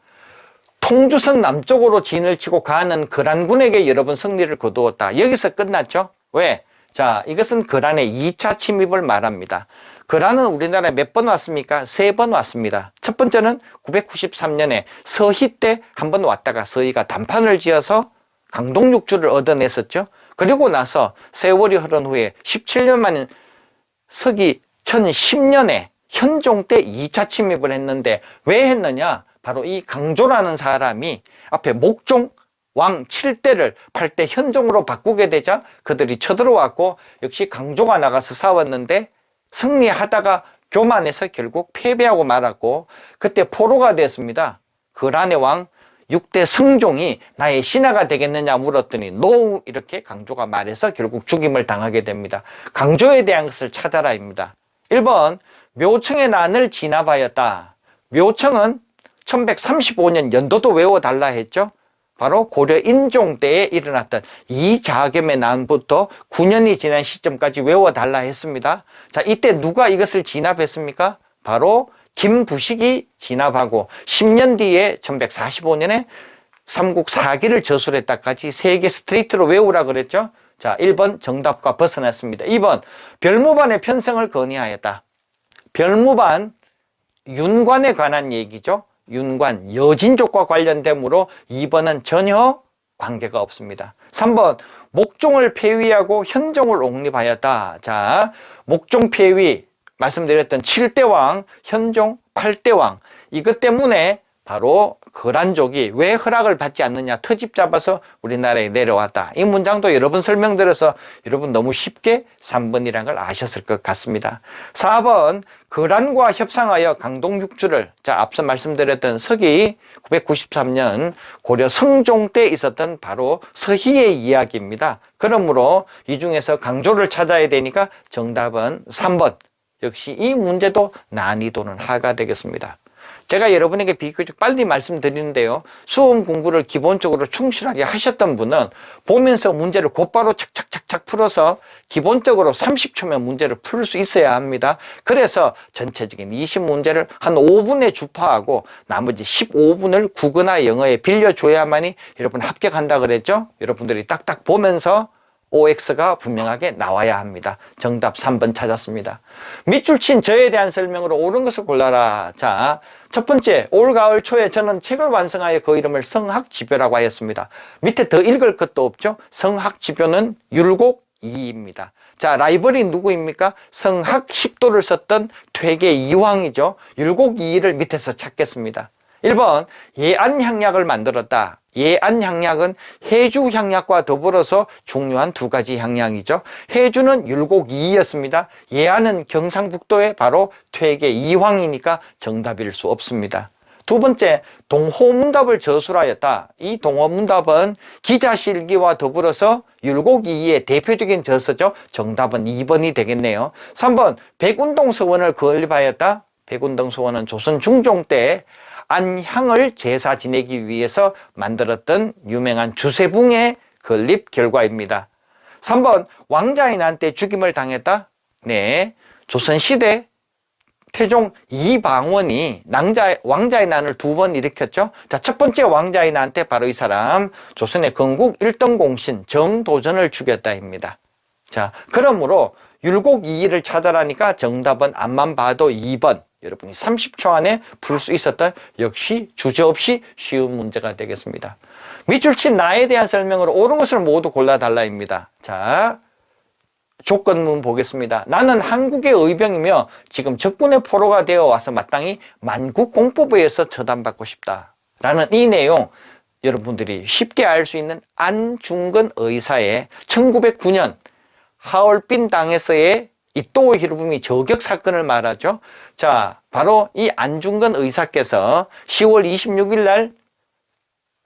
통주성 남쪽으로 진을 치고 가는 거란군에게 여러 번 승리를 거두었다. 여기서 끝났죠? 왜? 자, 이것은 거란의 2차 침입을 말합니다. 거란은 우리나라에 몇 번 왔습니까? 3번 왔습니다. 첫 번째는 993년에 서희 때 한 번 왔다가 서희가 단판을 지어서 강동육주를 얻어냈었죠. 그리고 나서 세월이 흐른 후에 17년 만인 서기 1010년에 현종 때 2차 침입을 했는데 왜 했느냐? 바로 이 강조라는 사람이 앞에 목종 왕 7대를 8대 현종으로 바꾸게 되자 그들이 쳐들어왔고 역시 강조가 나가서 싸웠는데 승리하다가 교만해서 결국 패배하고 말았고 그때 포로가 됐습니다. 거란의 왕 6대 성종이 나의 신하가 되겠느냐 물었더니 노 이렇게 강조가 말해서 결국 죽임을 당하게 됩니다. 강조에 대한 것을 찾아라입니다. 1번 묘청의 난을 진압하였다. 묘청은 1135년 연도도 외워달라 했죠. 바로 고려 인종 때에 일어났던 이자겸의 난부터 9년이 지난 시점까지 외워달라 했습니다. 자, 이때 누가 이것을 진압했습니까? 바로 김부식이 진압하고 10년 뒤에 1145년에 삼국 사기를 저술했다까지 3개 스트레이트로 외우라 그랬죠. 자, 1번 정답과 벗어났습니다. 2번 별무반의 편성을 건의하였다. 별무반 윤관에 관한 얘기죠. 윤관, 여진족과 관련되므로 2번은 전혀 관계가 없습니다. 3번 목종을 폐위하고 현종을 옹립하였다. 자, 목종 폐위 말씀드렸던 7대 왕, 현종 8대 왕 이것 때문에 바로 거란족이 왜 허락을 받지 않느냐, 트집 잡아서 우리나라에 내려왔다. 이 문장도 여러 번 설명드려서 여러분 너무 쉽게 3번이라는 걸 아셨을 것 같습니다. 4번, 거란과 협상하여 강동 6주를, 자, 앞서 말씀드렸던 서기 993년 고려 성종 때 있었던 바로 서희의 이야기입니다. 그러므로 이 중에서 강조를 찾아야 되니까 정답은 3번. 역시 이 문제도 난이도는 하가 되겠습니다. 제가 여러분에게 비교적 빨리 말씀드리는데요. 수험 공부를 기본적으로 충실하게 하셨던 분은 보면서 문제를 곧바로 착착착착 풀어서 기본적으로 30초면 문제를 풀 수 있어야 합니다. 그래서 전체적인 20문제를 한 5분에 주파하고 나머지 15분을 국어나 영어에 빌려줘야만이 여러분 합격한다 그랬죠? 여러분들이 딱딱 보면서 OX가 분명하게 나와야 합니다. 정답 3번 찾았습니다. 밑줄 친 저에 대한 설명으로 옳은 것을 골라라. 자, 첫 번째, 올 가을 초에 저는 책을 완성하여 그 이름을 성학지표라고 하였습니다. 밑에 더 읽을 것도 없죠? 성학지표는 율곡이입니다. 자, 라이벌이 누구입니까? 성학 10도를 썼던 퇴계 이황이죠. 율곡이를 밑에서 찾겠습니다. 1번, 예안향약을 만들었다. 예안향약은 해주향약과 더불어서 중요한 두 가지 향약이죠. 해주는 율곡이였습니다. 예안은 경상북도의 바로 퇴계 이황이니까 정답일 수 없습니다. 두 번째, 동호문답을 저술하였다. 이 동호문답은 기자실기와 더불어서 율곡이의 대표적인 저서죠. 정답은 2번이 되겠네요. 3번, 백운동서원을 건립하였다. 백운동서원은 조선 중종 때 안향을 제사 지내기 위해서 만들었던 유명한 주세붕의 건립 결과입니다. 3번, 왕자인한테 죽임을 당했다. 네, 조선시대 태종 이방원이 왕자의 난을 2번 일으켰죠. 자, 첫 번째 왕자의 난때 바로 이 사람 조선의 건국 1등 공신 정도전을 죽였다입니다. 자, 그러므로 율곡이의를 찾아라니까 정답은 앞만 봐도 2번. 여러분이 30초 안에 풀 수 있었던 역시 주저없이 쉬운 문제가 되겠습니다. 밑줄 친 나에 대한 설명으로 옳은 것을 모두 골라달라입니다. 자, 조건문 보겠습니다. 나는 한국의 의병이며 지금 적군의 포로가 되어 와서 마땅히 만국공법부에서 처단받고 싶다. 라는 이 내용 여러분들이 쉽게 알 수 있는 안중근 의사의 1909년 하얼빈 당에서의 이토 히로부미 저격 사건을 말하죠. 자, 바로 이 안중근 의사께서 10월 26일 날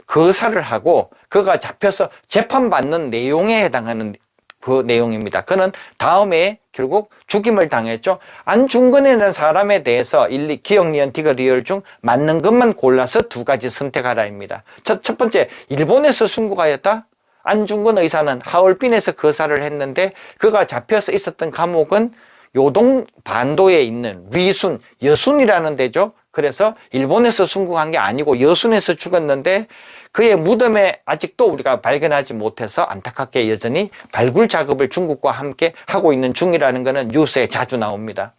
거사를 하고 그가 잡혀서 재판받는 내용에 해당하는 그 내용입니다. 그는 다음에 결국 죽임을 당했죠. 안중근이라는 사람에 대해서 기억, 리언, 디귿, 리얼 중 맞는 것만 골라서 두 가지 선택하라입니다. 첫 번째, 일본에서 순국하였다. 안중근 의사는 하얼빈에서 거사를 했는데 그가 잡혀서 있었던 감옥은 요동 반도에 있는 리순, 여순이라는 데죠. 그래서 일본에서 순국한 게 아니고 여순에서 죽었는데 그의 무덤에 아직도 우리가 발견하지 못해서 안타깝게 여전히 발굴 작업을 중국과 함께 하고 있는 중이라는 것은 뉴스에 자주 나옵니다.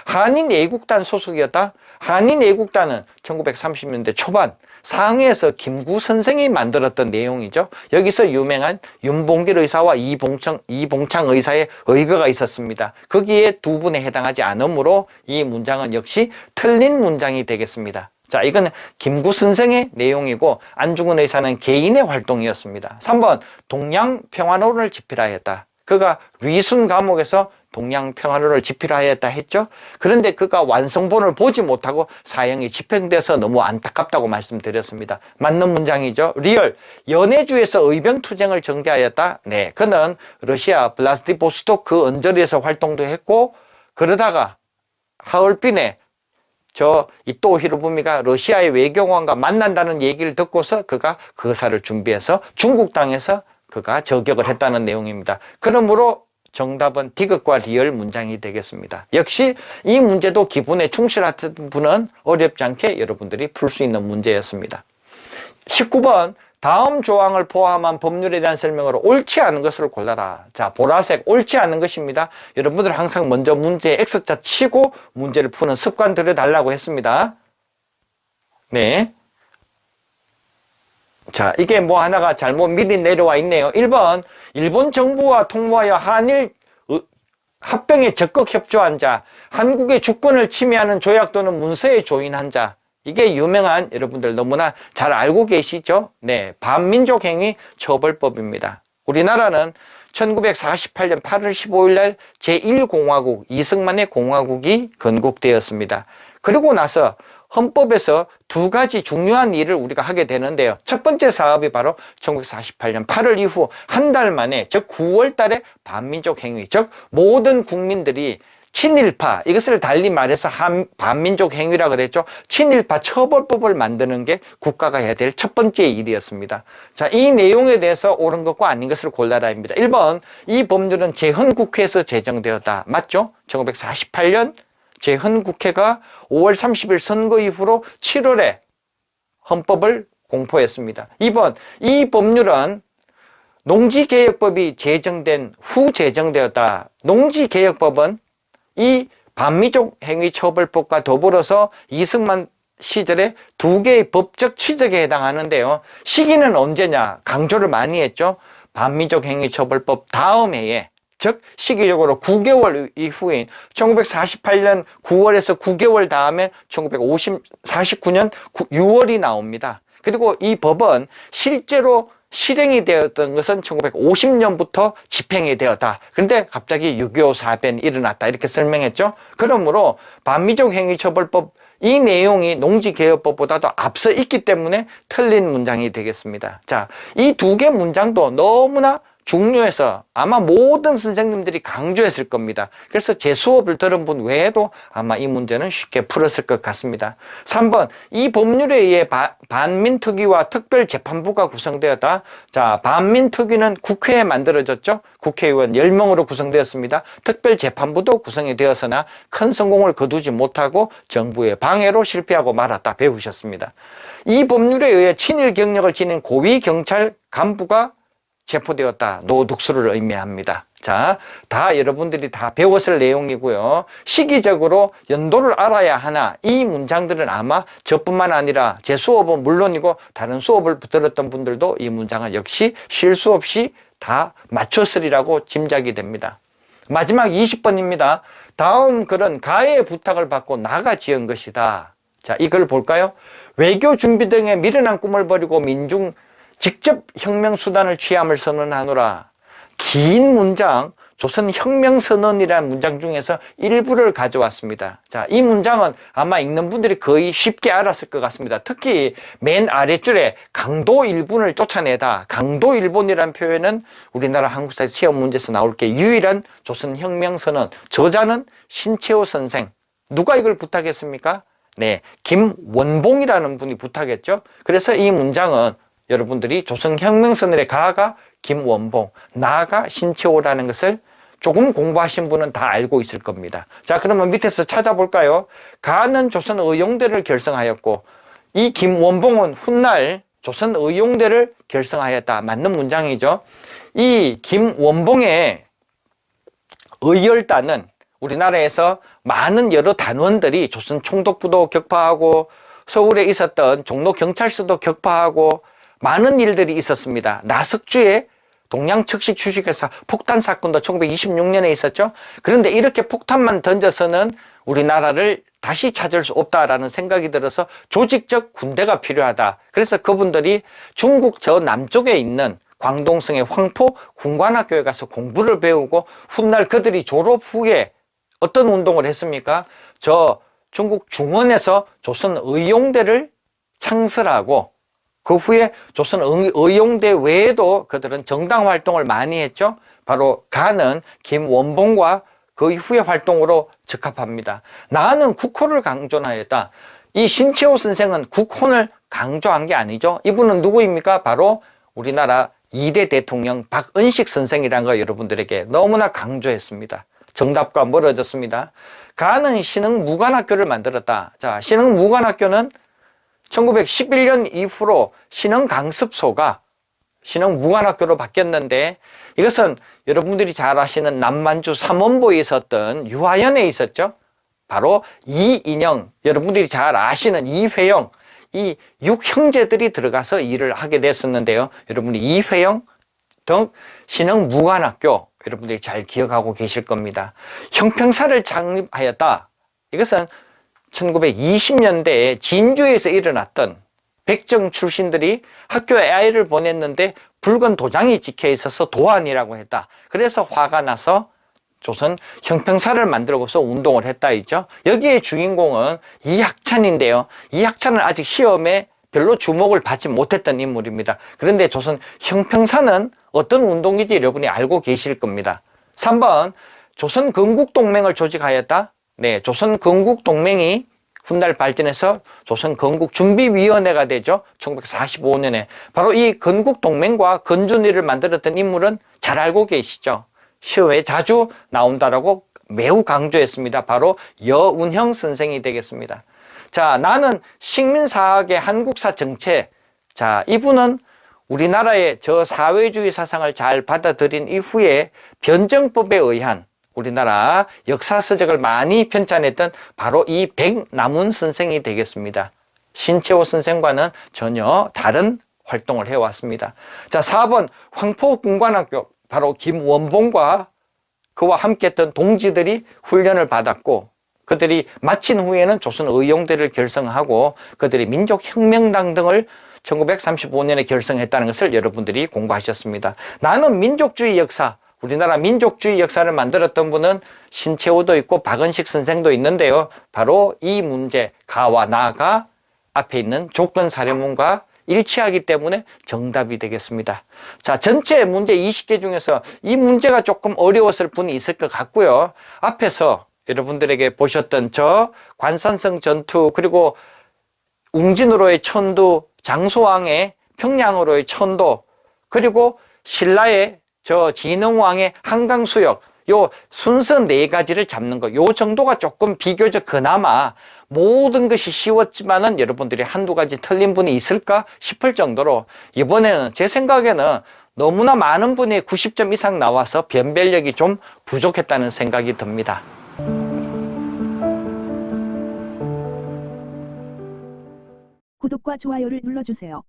한인애국단 소속이었다. 한인애국단은 1930년대 초반 상해에서 김구 선생이 만들었던 내용이죠. 여기서 유명한 윤봉길 의사와 이봉창 의사의 의거가 있었습니다. 거기에 두 분에 해당하지 않으므로 이 문장은 역시 틀린 문장이 되겠습니다. 자, 이건 김구 선생의 내용이고 안중근 의사는 개인의 활동이었습니다. 3번, 동양평화론을 집필하였다. 그가 리순 감옥에서 동양평화론을 집필하였다 했죠. 그런데 그가 완성본을 보지 못하고 사형이 집행돼서 너무 안타깝다고 말씀드렸습니다. 맞는 문장이죠. 리얼, 연해주에서 의병투쟁을 전개하였다. 네, 그는 러시아 블라디보스토크 언저리에서 활동도 했고 그러다가 하얼빈에 이토 히로부미가 러시아의 외교관과 만난다는 얘기를 듣고서 그가 거사를 준비해서 중국 땅에서 그가 저격을 했다는 내용입니다. 그러므로 정답은 디귿과 리얼 문장이 되겠습니다. 역시 이 문제도 기본에 충실하던 분은 어렵지 않게 여러분들이 풀 수 있는 문제였습니다. 19번, 다음 조항을 포함한 법률에 대한 설명으로 옳지 않은 것을 골라라. 자, 보라색 옳지 않은 것입니다. 여러분들 항상 먼저 문제에 X자 치고 문제를 푸는 습관 들여달라고 했습니다. 네. 자, 이게 뭐 하나가 잘못 미리 내려와 있네요. 1번, 일본 정부와 통보하여 한일 합병에 적극 협조한 자, 한국의 주권을 침해하는 조약 또는 문서에 조인한 자. 이게 유명한 여러분들 너무나 잘 알고 계시죠? 네, 반민족행위 처벌법입니다. 우리나라는 1948년 8월 15일 날 제1공화국 이승만의 공화국이 건국되었습니다. 그리고 나서 헌법에서 두 가지 중요한 일을 우리가 하게 되는데요. 첫 번째 사업이 바로 1948년 8월 이후 한 달 만에, 즉 9월 달에 반민족 행위, 즉 모든 국민들이 친일파, 이것을 달리 말해서 반민족 행위라 그랬죠. 친일파 처벌법을 만드는 게 국가가 해야 될 첫 번째 일이었습니다. 자, 이 내용에 대해서 옳은 것과 아닌 것을 골라라입니다. 1번, 이 법률은 제헌국회에서 제정되었다. 맞죠? 1948년 제헌국회가 5월 30일 선거 이후로 7월에 헌법을 공포했습니다. 2번, 이 법률은 농지개혁법이 제정된 후 제정되었다. 농지개혁법은 이 반민족 행위 처벌법과 더불어서 이승만 시절에 두 개의 법적 취적에 해당하는데요. 시기는 언제냐? 강조를 많이 했죠. 반민족 행위 처벌법 다음 해에, 즉 시기적으로 9개월 이후인 1948년 9월에서 9개월 다음에 1949년 6월이 나옵니다. 그리고 이 법은 실제로 실행이 되었던 것은 1950년부터 집행이 되었다. 그런데 갑자기 6.25 사변이 일어났다. 이렇게 설명했죠. 그러므로 반민족 행위처벌법 이 내용이 농지개혁법보다도 앞서 있기 때문에 틀린 문장이 되겠습니다. 자, 이 두 개 문장도 너무나 중요해서 아마 모든 선생님들이 강조했을 겁니다. 그래서 제 수업을 들은 분 외에도 아마 이 문제는 쉽게 풀었을 것 같습니다. 3번, 이 법률에 의해 반민특위와 특별재판부가 구성되었다. 자, 반민특위는 국회에 만들어졌죠. 국회의원 10명으로 구성되었습니다. 특별재판부도 구성이 되었으나 큰 성공을 거두지 못하고 정부의 방해로 실패하고 말았다. 배우셨습니다. 이 법률에 의해 친일 경력을 지닌 고위 경찰 간부가 체포되었다. 노득수를 의미합니다. 자, 다 여러분들이 다 배웠을 내용이고요. 시기적으로 연도를 알아야 하나, 이 문장들은 아마 저뿐만 아니라 제 수업은 물론이고 다른 수업을 들었던 분들도 이 문장은 역시 쉴 수 없이 다 맞췄으리라고 짐작이 됩니다. 마지막 20번입니다. 다음 글은 가해의 부탁을 받고 나가 지은 것이다. 자, 이 글 볼까요? 외교 준비 등의 미련한 꿈을 버리고 민중 직접 혁명수단을 취함을 선언하노라. 긴 문장, 조선혁명선언이라는 문장 중에서 일부를 가져왔습니다. 자, 이 문장은 아마 읽는 분들이 거의 쉽게 알았을 것 같습니다. 특히 맨 아랫줄에 강도 일본을 쫓아내다. 강도 일본이라는 표현은 우리나라 한국사 시험 문제에서 나올 게 유일한 조선혁명선언. 저자는 신채호 선생. 누가 이걸 부탁했습니까? 네, 김원봉이라는 분이 부탁했죠. 그래서 이 문장은 여러분들이 조선혁명선언의 가가 김원봉, 나가 신채호라는 것을 조금 공부하신 분은 다 알고 있을 겁니다. 자, 그러면 밑에서 찾아볼까요? 가는 조선의용대를 결성하였고 이 김원봉은 훗날 조선의용대를 결성하였다. 맞는 문장이죠. 이 김원봉의 의열단은 우리나라에서 많은 여러 단원들이 조선총독부도 격파하고 서울에 있었던 종로경찰서도 격파하고 많은 일들이 있었습니다. 나석주의 동양측식 주식회사 폭탄 사건도 1926년에 있었죠. 그런데 이렇게 폭탄만 던져서는 우리나라를 다시 찾을 수 없다라는 생각이 들어서 조직적 군대가 필요하다. 그래서 그분들이 중국 저 남쪽에 있는 광동성의 황포 군관학교에 가서 공부를 배우고 훗날 그들이 졸업 후에 어떤 운동을 했습니까? 저 중국 중원에서 조선의용대를 창설하고 그 후에 조선의용대 외에도 그들은 정당 활동을 많이 했죠. 바로 가는 김원봉과 그 이후의 활동으로 적합합니다. 나는 국호를 강조하였다. 이 신채호 선생은 국호를 강조한 게 아니죠. 이분은 누구입니까? 바로 우리나라 2대 대통령 박은식 선생이라는 거 여러분들에게 너무나 강조했습니다. 정답과 멀어졌습니다. 가는 신흥무관학교를 만들었다. 자, 신흥무관학교는 1911년 이후로 신흥강습소가 신흥무관학교로 바뀌었는데 이것은 여러분들이 잘 아시는 남만주 삼원보에 있었던 유화연에 있었죠. 바로 이인영, 여러분들이 잘 아시는 이회영, 이 6형제들이 들어가서 일을 하게 됐었는데요. 여러분이 이회영 등 신흥무관학교 여러분들이 잘 기억하고 계실 겁니다. 형평사를 창립하였다. 이것은 1920년대에 진주에서 일어났던 백정 출신들이 학교에 아이를 보냈는데 붉은 도장이 찍혀 있어서 도안이라고 했다. 그래서 화가 나서 조선 형평사를 만들고서 운동을 했다 있죠. 여기에 주인공은 이학찬인데요. 이학찬은 아직 시험에 별로 주목을 받지 못했던 인물입니다. 그런데 조선 형평사는 어떤 운동인지 여러분이 알고 계실 겁니다. 3번 조선 건국동맹을 조직하였다. 네, 조선 건국동맹이 훗날 발전해서 조선 건국준비위원회가 되죠. 1945년에. 바로 이 건국동맹과 건준위를 만들었던 인물은 잘 알고 계시죠. 시험에 자주 나온다라고 매우 강조했습니다. 바로 여운형 선생이 되겠습니다. 자, 나는 식민사학의 한국사 정체. 자, 이분은 우리나라의 저 사회주의 사상을 잘 받아들인 이후에 변정법에 의한 우리나라 역사서적을 많이 편찬했던 바로 이 백남훈 선생이 되겠습니다. 신채호 선생과는 전혀 다른 활동을 해왔습니다. 자, 4번 황포군관학교, 바로 김원봉과 그와 함께했던 동지들이 훈련을 받았고 그들이 마친 후에는 조선의용대를 결성하고 그들이 민족혁명당 등을 1935년에 결성했다는 것을 여러분들이 공부하셨습니다. 나는 민족주의 역사, 우리나라 민족주의 역사를 만들었던 분은 신채호도 있고 박은식 선생도 있는데요. 바로 이 문제, 가와 나가 앞에 있는 조건사료문과 일치하기 때문에 정답이 되겠습니다. 자, 전체 문제 20개 중에서 이 문제가 조금 어려웠을 분이 있을 것 같고요. 앞에서 여러분들에게 보셨던 저 관산성 전투, 그리고 웅진으로의 천도, 장소왕의 평양으로의 천도, 그리고 신라의 저 진흥왕의 한강수역, 요 순서 4가지를 잡는 거, 요 정도가 조금 비교적 그나마 모든 것이 쉬웠지만은 여러분들이 한두 가지 틀린 분이 있을까 싶을 정도로 이번에는 제 생각에는 너무나 많은 분이 90점 이상 나와서 변별력이 좀 부족했다는 생각이 듭니다. 구독과 좋아요를 눌러주세요.